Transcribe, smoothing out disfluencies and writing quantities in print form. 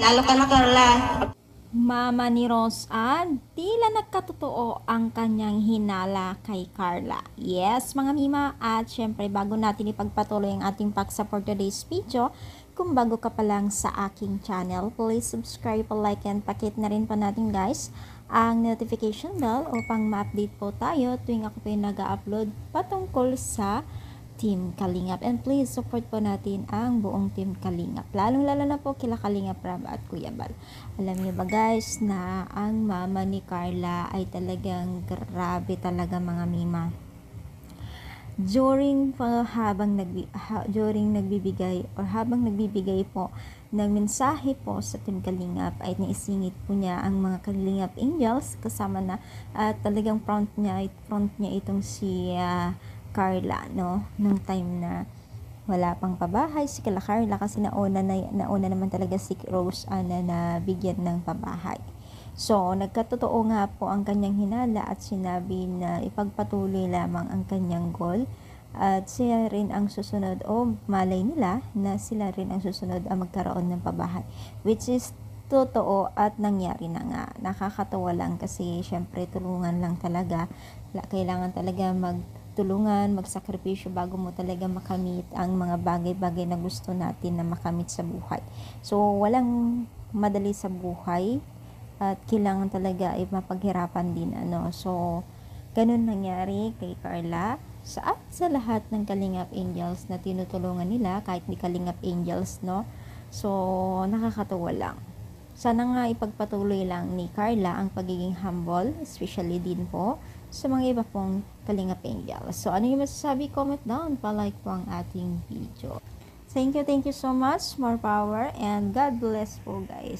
Lalo ka na, Carla. Mama ni Rose Ann, tila nagkatotoo ang kanyang hinala kay Carla. Yes, mga mima, at syempre bago natin ipagpatuloy ang ating paksa for today's video, kung bago ka pa lang sa aking channel, please subscribe, like, and pakit na rin pa natin guys ang notification bell upang ma-update po tayo tuwing ako po yung nag-upload patungkol sa Team Kalingap. And please support po natin ang buong Team Kalingap. Lalong-lalo na po kila Kalingap Rab at Kuya Bal. Alam niyo ba guys na ang mama ni Carla ay talagang grabe talaga mga mima. Habang nagbibigay po ng mensahe po sa Team Kalingap ay naisingit po niya ang mga Kalingap Angels kasama na talagang front niya itong si Carla, no, nung time na wala pang pabahay si kila Carla kasi nauna naman talaga si Rose Ann na bigyan ng pabahay. So nagkatotoo nga po ang kanyang hinala at sinabi na ipagpatuloy lamang ang kanyang goal at siya rin ang susunod o malay nila na sila rin ang susunod ang magkaroon ng pabahay, which is totoo at nangyari na nga. Nakakatawa lang kasi syempre tulungan lang talaga, kailangan talaga magtulungan, magsakripisyo bago mo talaga makamit ang mga bagay-bagay na gusto natin na makamit sa buhay. So walang madali sa buhay at kailangan talaga ay mapaghirapan din So ganun nangyari kay Carla sa lahat ng Kalingap Angels na tinutulungan nila, kahit di Kalingap Angels, no. So nakakatawa lang. Sana nga ipagpatuloy lang ni Carla ang pagiging humble, especially din po sa mga iba pong Kalingap Angels. So ano yung masasabi? Comment down, pa-like po ang ating video. Thank you so much. More power and God bless po guys.